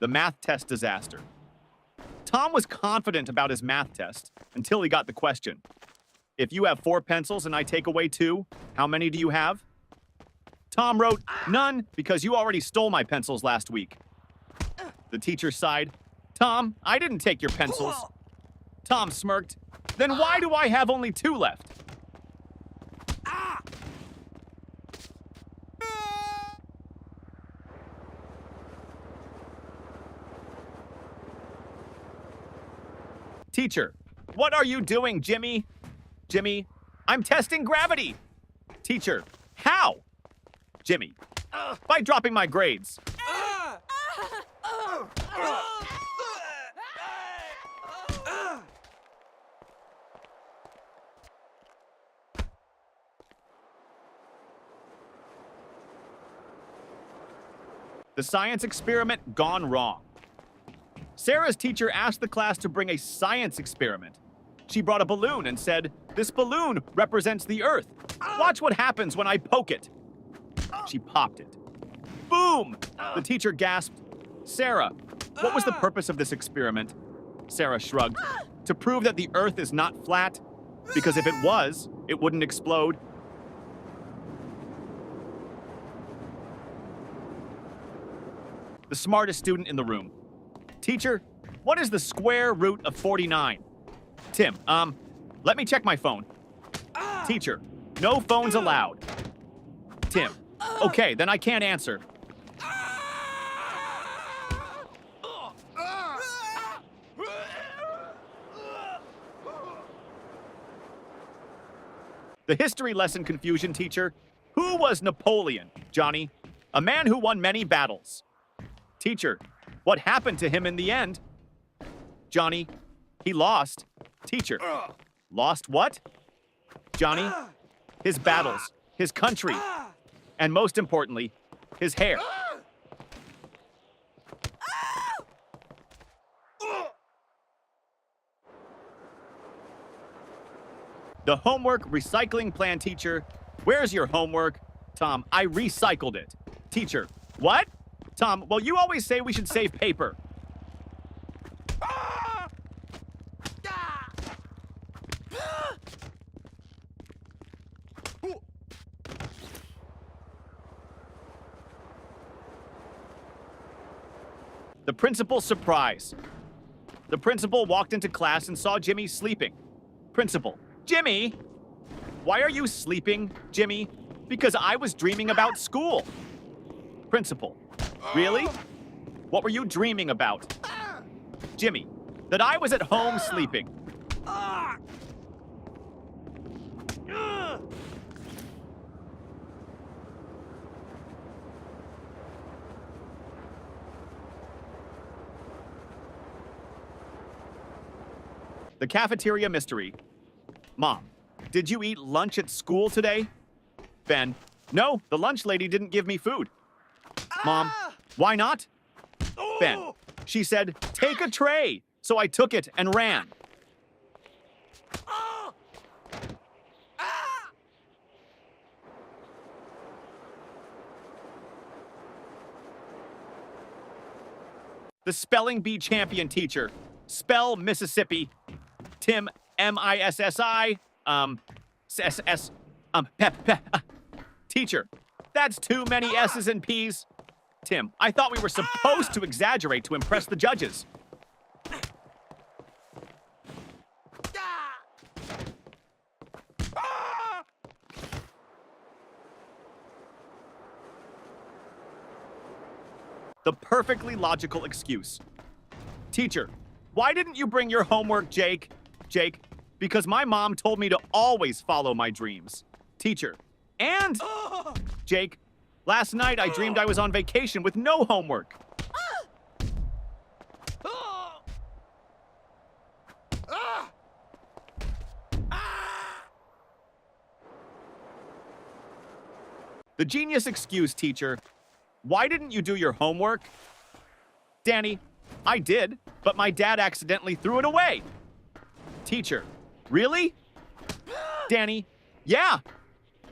The math test disaster. Tom was confident about his math test until he got the question. If you have 4 pencils and I take away 2, how many do you have? Tom wrote, none, because you already stole my pencils last week. The teacher sighed. Tom, I didn't take your pencils. Tom smirked. Then why do I have only 2 left? Teacher, what are you doing, Jimmy? Jimmy, I'm testing gravity. Teacher, how? Jimmy, by dropping my grades. The science experiment gone wrong. Sarah's teacher asked the class to bring a science experiment. She brought a balloon and said, "This balloon represents the Earth. Watch what happens when I poke it." She popped it. Boom! The teacher gasped, "Sarah, what was the purpose of this experiment?" Sarah shrugged. "To prove that the Earth is not flat, because if it was, it wouldn't explode." The smartest student in the room. Teacher, what is the square root of 49? Tim, let me check my phone. Teacher, no phones allowed. Tim, okay, then I can't answer. The history lesson confusion teacher. Who was Napoleon, Johnny? A man who won many battles. Teacher, what happened to him in the end? Johnny, he lost. Teacher, lost what? Johnny, his battles, his country, and most importantly, his hair. The homework recycling plan teacher. Where's your homework? Tom, I recycled it. Teacher, what? Tom, well, you always say we should save paper. The principal's surprise. The principal walked into class and saw Jimmy sleeping. Principal, Jimmy! Why are you sleeping, Jimmy? Because I was dreaming about school. Principal, really? What were you dreaming about? Jimmy, that I was at home sleeping. The cafeteria mystery. Mom, did you eat lunch at school today? Ben, no, the lunch lady didn't give me food. Mom, why not? Ben, she said, take a tray. So I took it and ran. The spelling bee champion teacher. Spell Mississippi. Tim, M-I-S-S-I, S-S, Teacher, that's too many S's and P's. Tim, I thought we were supposed to exaggerate to impress the judges. The perfectly logical excuse. Teacher, why didn't you bring your homework, Jake? Jake, because my mom told me to always follow my dreams. Teacher, and Jake, last night I dreamed I was on vacation with no homework. The genius excuse, teacher. Why didn't you do your homework? Danny, I did, but my dad accidentally threw it away. Teacher, really? Danny, yeah.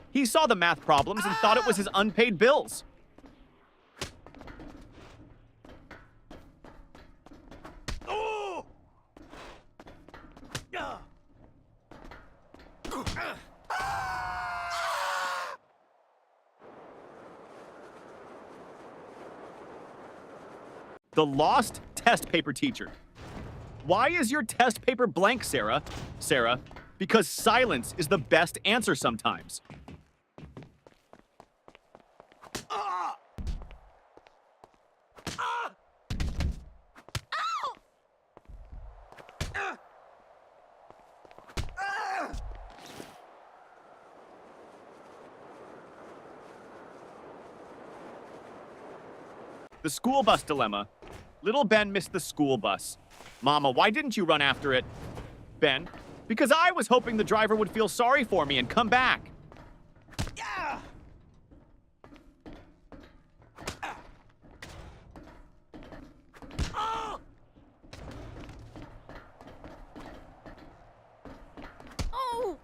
He saw the math problems and thought it was his unpaid bills. The lost test paper teacher. Why is your test paper blank, Sarah? Sarah, because silence is the best answer sometimes. The school bus dilemma. Little Ben missed the school bus. Mama, why didn't you run after it? Ben, because I was hoping the driver would feel sorry for me and come back. Yeah. Oh. Oh.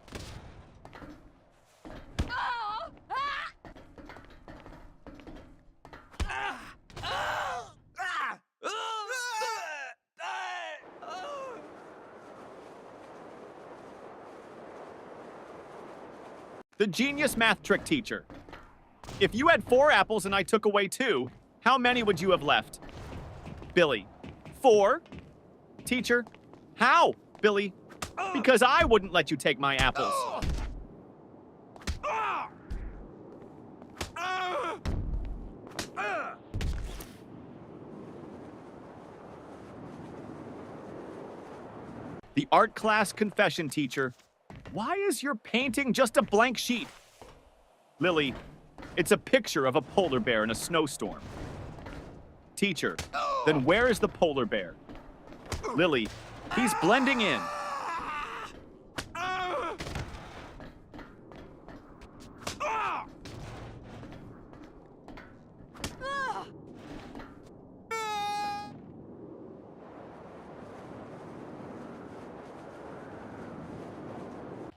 The genius math trick teacher. If you had 4 apples and I took away 2, how many would you have left? Billy, 4? Teacher, how? Billy, because I wouldn't let you take my apples. The art class confession teacher. Why is your painting just a blank sheet? Lily, it's a picture of a polar bear in a snowstorm. Teacher, then where is the polar bear? Lily, he's blending in.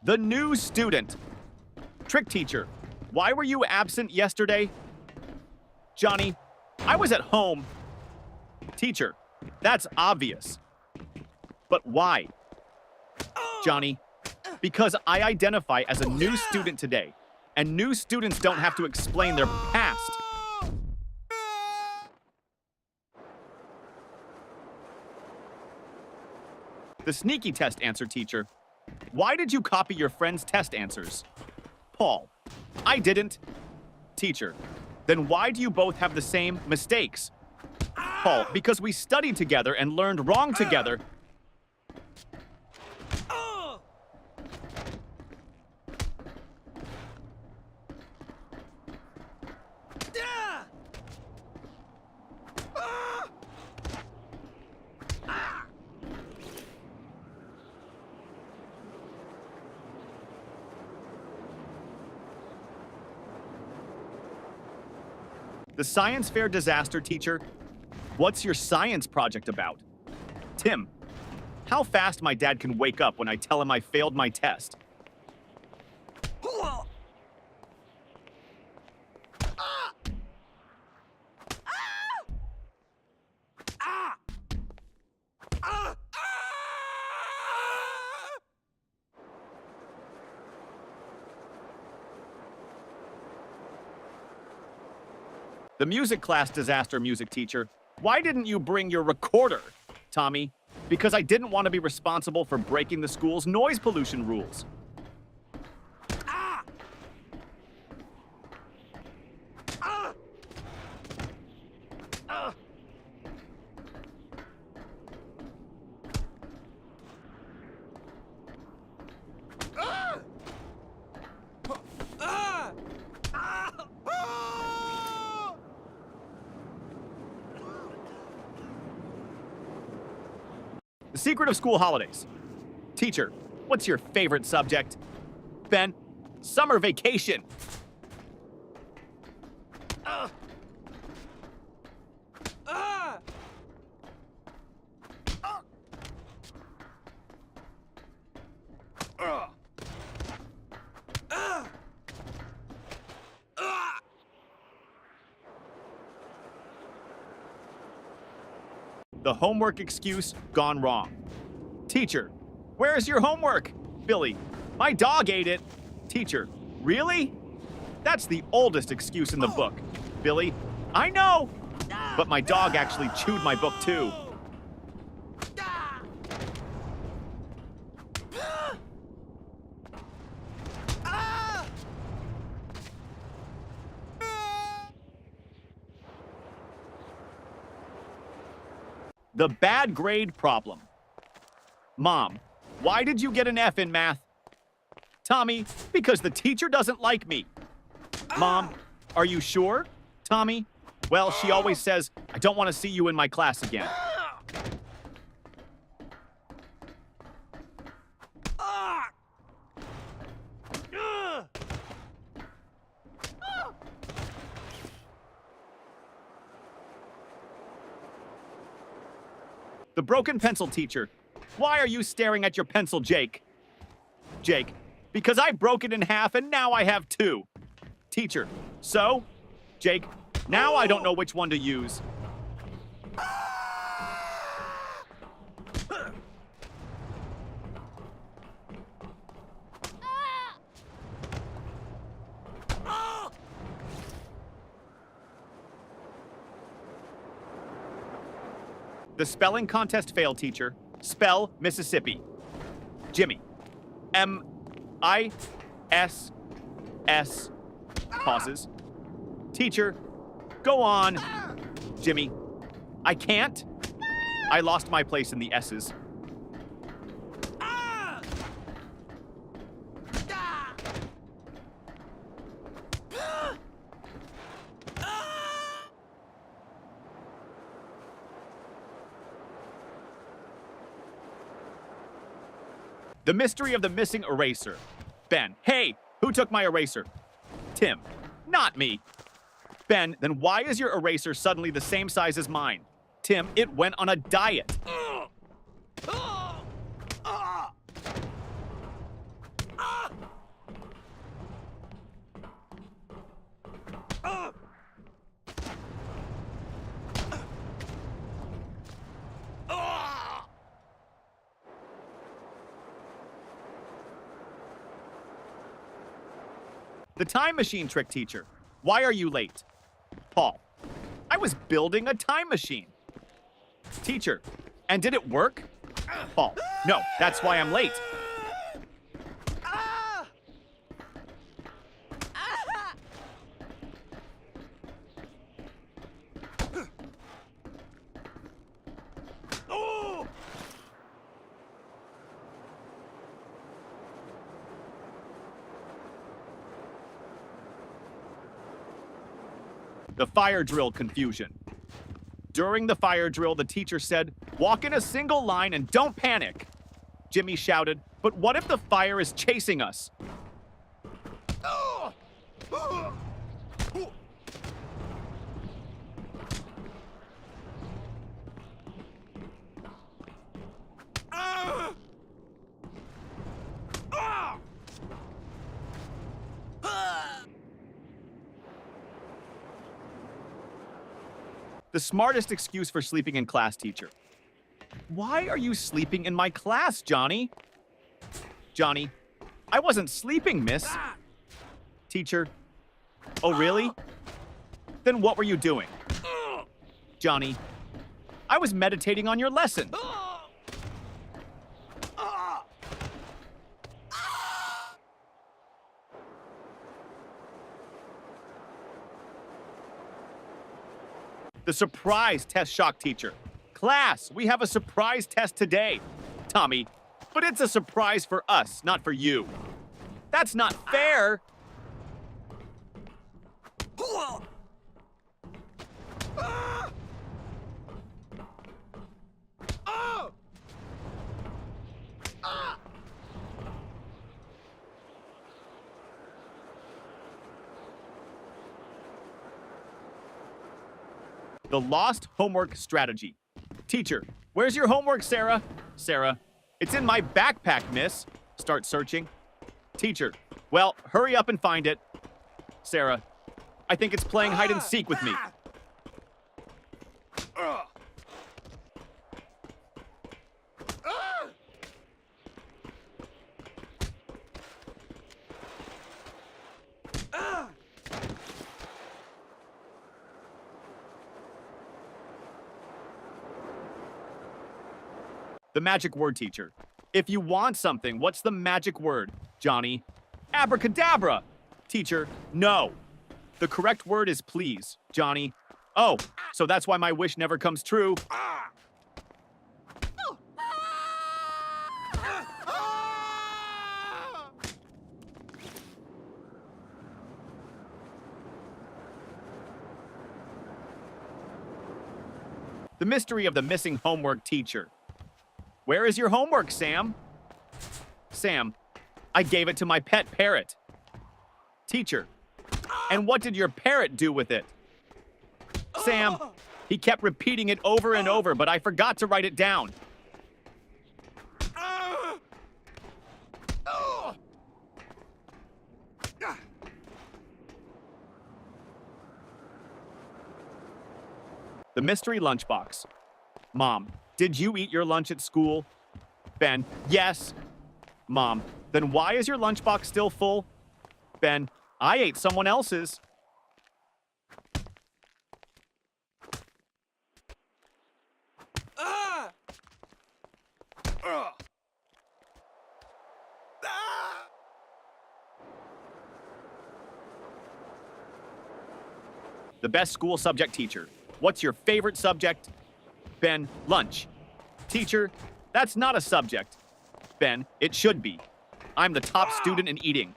The new student. Trick teacher, why were you absent yesterday? Johnny, I was at home. Teacher, that's obvious. But why? Johnny, because I identify as a new student today, and new students don't have to explain their past. The sneaky test answer teacher. Why did you copy your friend's test answers? Paul, I didn't. Teacher, then why do you both have the same mistakes? Paul, because we studied together and learned wrong together. The science fair disaster teacher. What's your science project about? Tim, how fast my dad can wake up when I tell him I failed my test. The music class disaster music teacher. Why didn't you bring your recorder? Tommy, because I didn't want to be responsible for breaking the school's noise pollution rules. The secret of school holidays. Teacher, what's your favorite subject? Ben, summer vacation. The homework excuse gone wrong. Teacher, where's your homework? Billy, my dog ate it. Teacher, really? That's the oldest excuse in the book. Billy, I know. But my dog actually chewed my book too. The bad grade problem. Mom, why did you get an F in math? Tommy, because the teacher doesn't like me. Mom, are you sure? Tommy, well, she always says, I don't want to see you in my class again. The broken pencil teacher. Why are you staring at your pencil, Jake? Jake, because I broke it in half and now I have two. Teacher, so? Jake, now I don't know which one to use. The spelling contest failed, teacher. Spell Mississippi. Jimmy. M-I-S-S. Pauses. Teacher, go on. Jimmy. I can't. I lost my place in the S's. The mystery of the missing eraser. Ben, hey, who took my eraser? Tim, not me. Ben, then why is your eraser suddenly the same size as mine? Tim, it went on a diet. The time machine trick teacher. Why are you late? Paul. I was building a time machine. Teacher. And did it work? Paul. No, that's why I'm late. The fire drill confusion. During the fire drill, the teacher said, walk in a single line and don't panic. Jimmy shouted, but what if the fire is chasing us? The smartest excuse for sleeping in class, teacher. Why are you sleeping in my class, Johnny? Johnny, I wasn't sleeping, miss. Teacher, oh really? Then what were you doing? Johnny, I was meditating on your lesson. The surprise test shock teacher. Class, we have a surprise test today. Tommy, but it's a surprise for us, not for you. That's not fair. The lost homework strategy. Teacher, where's your homework, Sarah? Sarah, it's in my backpack, miss. Start searching. Teacher, well, hurry up and find it. Sarah, I think it's playing hide and seek with me. The magic word, teacher. If you want something, what's the magic word, Johnny? Abracadabra! Teacher, no. The correct word is please, Johnny. Oh, so that's why my wish never comes true. The mystery of the missing homework teacher. Where is your homework, Sam? Sam, I gave it to my pet parrot. Teacher, and what did your parrot do with it? Sam, he kept repeating it over and over, but I forgot to write it down. The mystery lunchbox. Mom, did you eat your lunch at school? Ben, yes. Mom, then why is your lunchbox still full? Ben, I ate someone else's. The best school subject teacher. What's your favorite subject? Ben, lunch. Teacher, that's not a subject. Ben, it should be. I'm the top student in eating.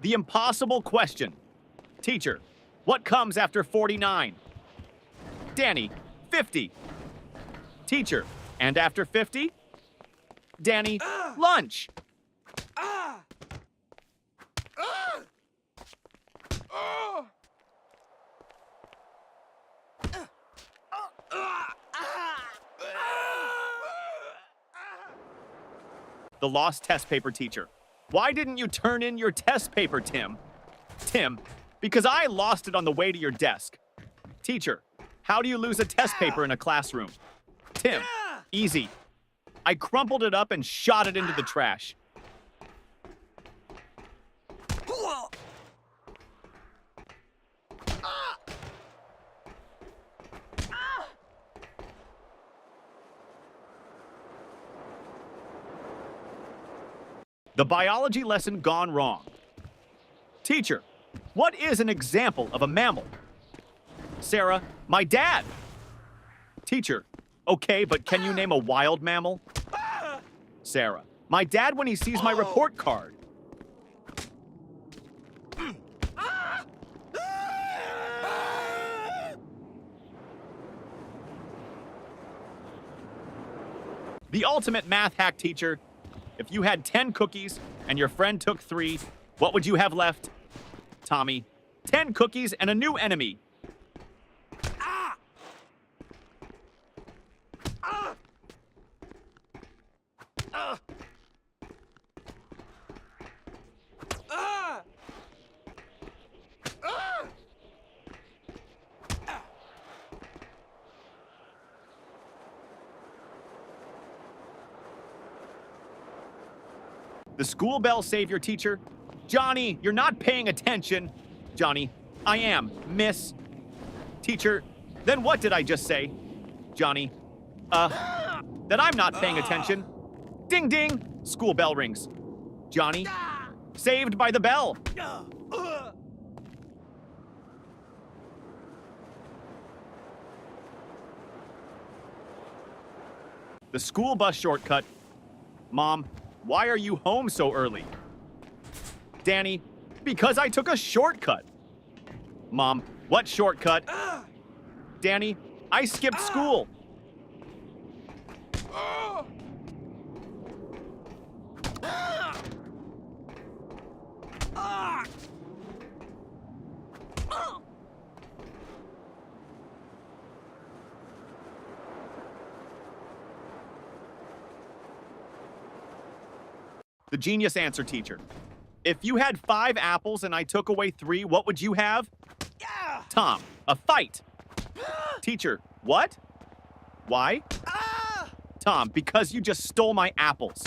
The impossible question. Teacher, what comes after 49? Danny, 50. Teacher, and after 50? Danny, lunch. The lost test paper teacher. Why didn't you turn in your test paper, Tim? Tim, because I lost it on the way to your desk. Teacher, how do you lose a test paper in a classroom? Tim, easy. I crumpled it up and shot it into the trash. The biology lesson gone wrong. Teacher, what is an example of a mammal? Sarah, my dad. Teacher, okay, but can you name a wild mammal? Sarah, my dad when he sees my report card. The ultimate math hack teacher. If you had 10 cookies and your friend took 3, what would you have left? Tommy, 10 cookies and a new enemy. The school bell saved your teacher. Johnny, you're not paying attention. Johnny, I am, miss. Teacher, then what did I just say? Johnny, that I'm not paying attention. Ding ding, school bell rings. Johnny, saved by the bell. The school bus shortcut. Mom, why are you home so early? Danny, because I took a shortcut. Mom, what shortcut? Danny, I skipped school. The genius answer teacher. If you had 5 apples and I took away 3, what would you have? Tom, a fight. Teacher, what? Why? Tom, because you just stole my apples.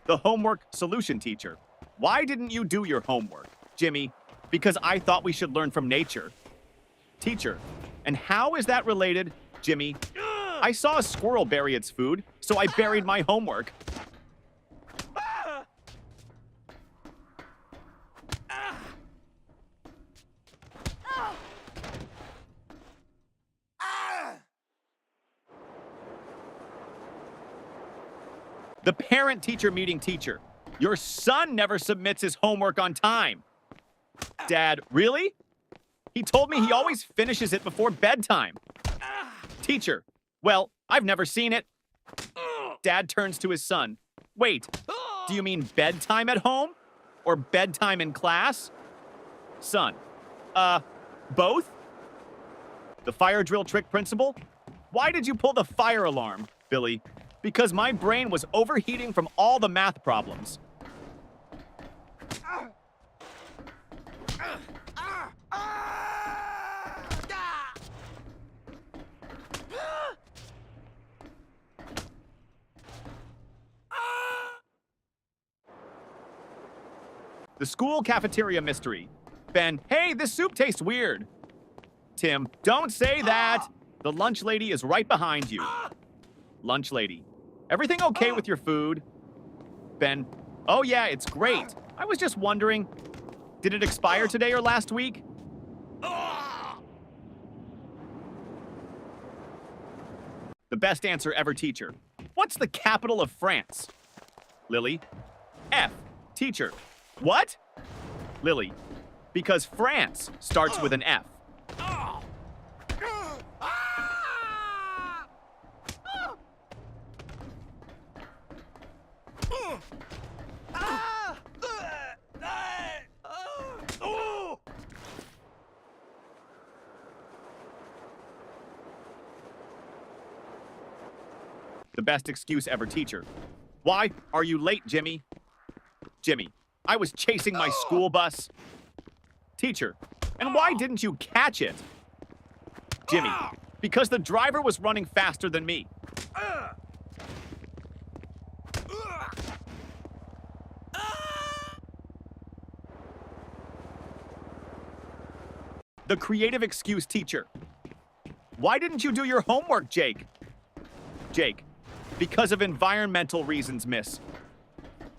The homework solution teacher. Why didn't you do your homework? Jimmy, because I thought we should learn from nature. Teacher, and how is that related? Jimmy, I saw a squirrel bury its food, so I buried my homework. The parent-teacher meeting teacher. Your son never submits his homework on time. Dad, really? He told me he always finishes it before bedtime. Teacher, well, I've never seen it. Dad turns to his son. Wait, do you mean bedtime at home? Or bedtime in class? Son, both? The fire drill trick principal? Why did you pull the fire alarm, Billy? Because my brain was overheating from all the math problems. The school cafeteria mystery. Ben, hey, this soup tastes weird. Tim, don't say that. The lunch lady is right behind you. Lunch lady, everything okay with your food? Ben, oh yeah, it's great. I was just wondering, did it expire today or last week? The best answer ever teacher. What's the capital of France? Lily, F. Teacher, what? Lily, because France starts with an F. The best excuse ever teacher. Why are you late, Jimmy? Jimmy, I was chasing my school bus. Teacher, and why didn't you catch it? Jimmy, because the driver was running faster than me. The creative excuse teacher. Why didn't you do your homework, Jake? Jake, because of environmental reasons, miss.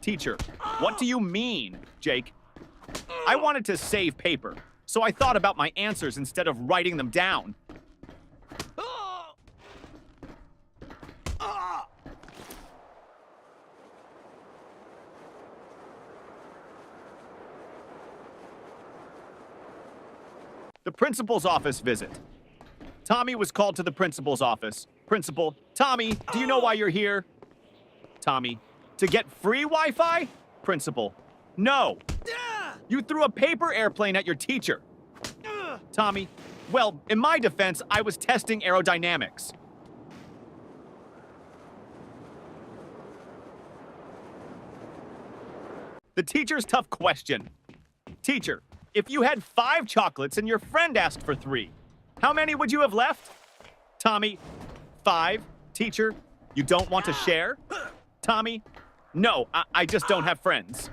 Teacher, what do you mean, Jake? I wanted to save paper, so I thought about my answers instead of writing them down. The principal's office visit. Tommy was called to the principal's office. Principal, Tommy, do you know why you're here? Tommy, to get free Wi-Fi? Principal, no. You threw a paper airplane at your teacher. Tommy, well, in my defense, I was testing aerodynamics. The teacher's tough question. Teacher, if you had 5 chocolates and your friend asked for 3, how many would you have left? Tommy, 5. Teacher, you don't want to share? Tommy, no, I just don't have friends.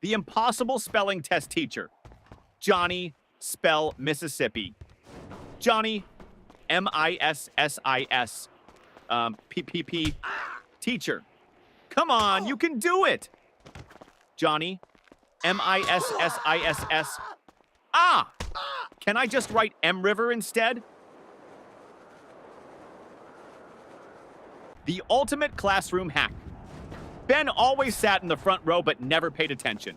The impossible spelling test teacher. Johnny, spell Mississippi. Johnny, M-I-S-S-I-S. P-P-P. Teacher, come on, you can do it. Johnny, M-I-S-S-I-S-S. Ah! Can I just write M River instead? The ultimate classroom hack. Ben always sat in the front row but never paid attention.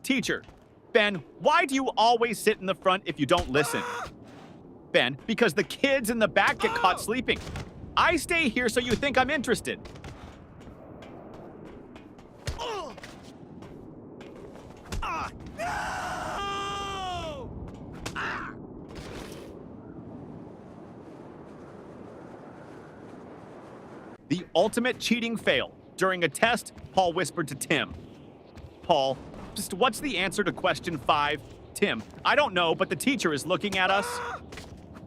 Teacher, Ben, why do you always sit in the front if you don't listen? Ben, because the kids in the back get caught sleeping. I stay here so you think I'm interested. The ultimate cheating fail. During a test, Paul whispered to Tim. Paul, just what's the answer to question 5? Tim, I don't know, but the teacher is looking at us.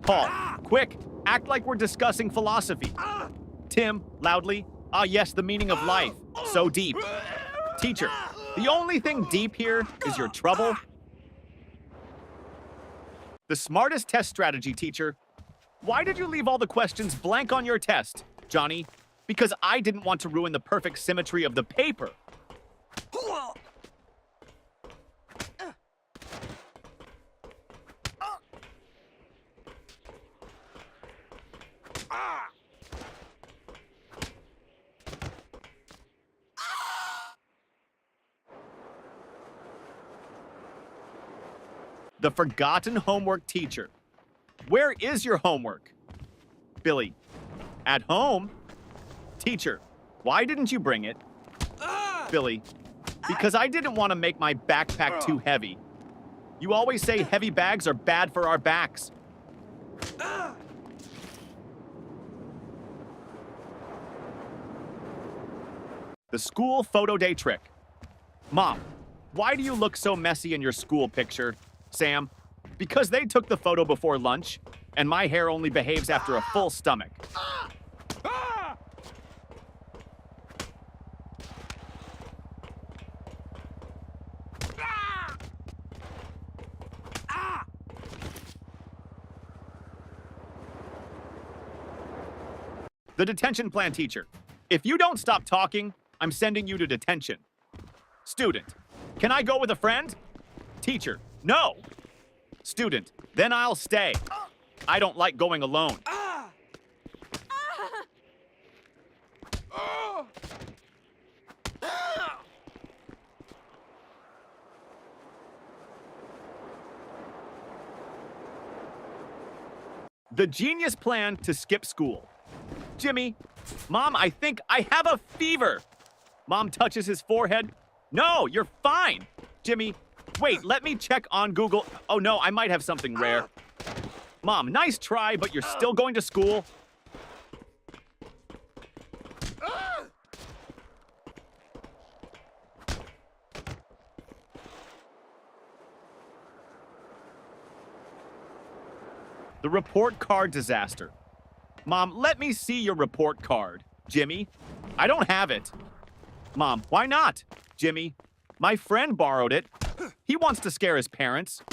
Paul, quick, act like we're discussing philosophy. Tim, loudly, ah yes, the meaning of life. So deep. Teacher, the only thing deep here is your trouble. The smartest test strategy, teacher. Why did you leave all the questions blank on your test, Johnny? Because I didn't want to ruin the perfect symmetry of the paper. The forgotten homework teacher. Where is your homework? Billy, at home? Teacher, why didn't you bring it? Billy, because I didn't want to make my backpack too heavy. You always say heavy bags are bad for our backs. The school photo day trick. Mom, why do you look so messy in your school picture? Sam, because they took the photo before lunch, and my hair only behaves after a full stomach. The detention plan teacher. If you don't stop talking, I'm sending you to detention. Student, can I go with a friend? Teacher, no. Student, then I'll stay. I don't like going alone. The genius plan to skip school. Jimmy, Mom, I think I have a fever. Mom touches his forehead. No, you're fine. Jimmy, wait, let me check on Google. Oh no, I might have something rare. Mom, nice try, but you're still going to school. The report card disaster. Mom, let me see your report card. Jimmy, I don't have it. Mom, why not? Jimmy, my friend borrowed it. He wants to scare his parents.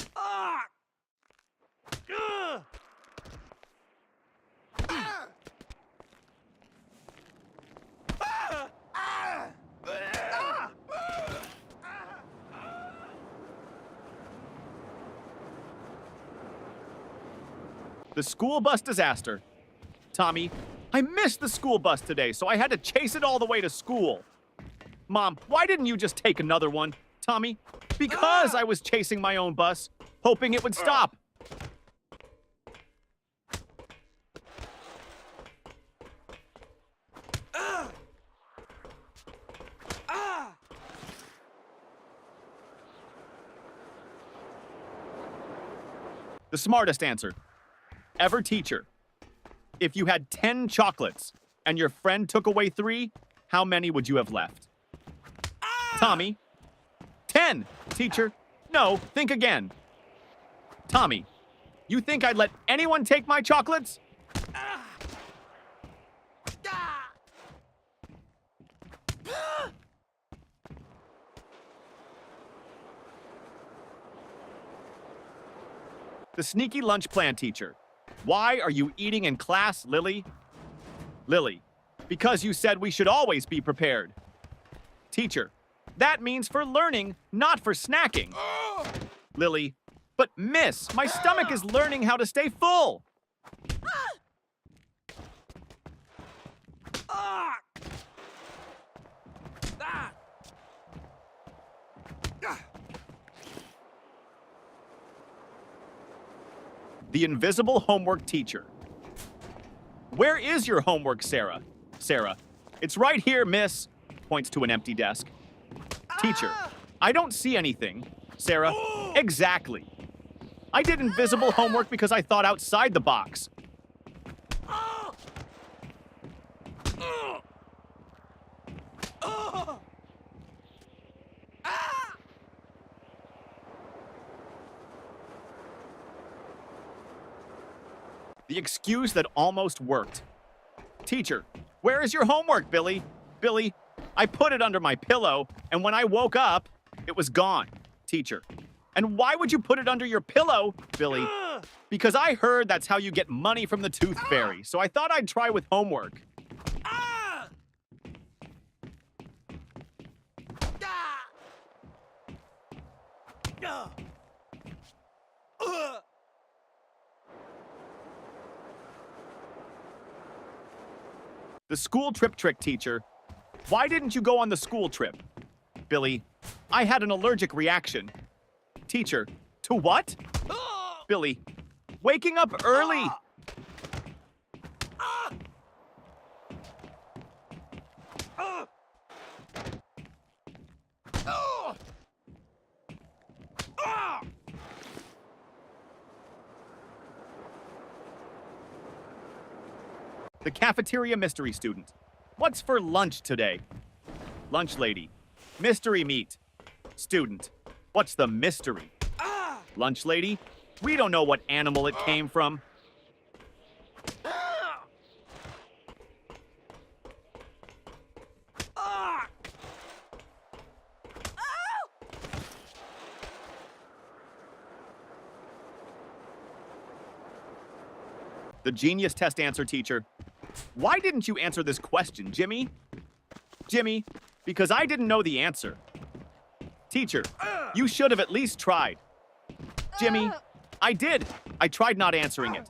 The school bus disaster. Tommy, I missed the school bus today, so I had to chase it all the way to school. Mom, why didn't you just take another one? Tommy, because I was chasing my own bus, hoping it would stop. The smartest answer. Ever teacher. If you had 10 chocolates and your friend took away 3, how many would you have left? Tommy. 10, teacher. No, think again. Tommy, you think I'd let anyone take my chocolates? The sneaky lunch plan teacher. Why are you eating in class, Lily? Lily, because you said we should always be prepared. Teacher, that means for learning, not for snacking. Lily, but miss, my stomach is learning how to stay full. The invisible homework teacher. Where is your homework, Sarah? Sarah, it's right here, miss. Points to an empty desk. Teacher, I don't see anything. Sarah, exactly. I did invisible homework because I thought outside the box. The excuse that almost worked. Teacher, where is your homework, Billy? Billy, I put it under my pillow, and when I woke up, it was gone. Teacher, and why would you put it under your pillow, Billy? Because I heard that's how you get money from the Tooth Fairy, so I thought I'd try with homework. The school trip trick, teacher. Why didn't you go on the school trip? Billy, I had an allergic reaction. Teacher, to what? Billy, waking up early. The cafeteria mystery student. What's for lunch today? Lunch lady. Mystery meat. Student. What's the mystery? Lunch lady. We don't know what animal it came from. The genius test answer, teacher. Why didn't you answer this question, Jimmy? Jimmy, because I didn't know the answer. Teacher, you should have at least tried. Jimmy, I did. I tried not answering it.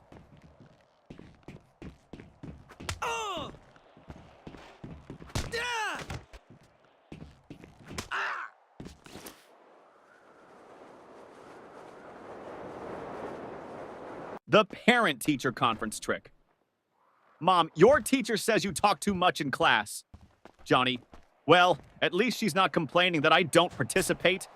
The parent-teacher conference trick. Mom, your teacher says you talk too much in class. Johnny, well, at least she's not complaining that I don't participate.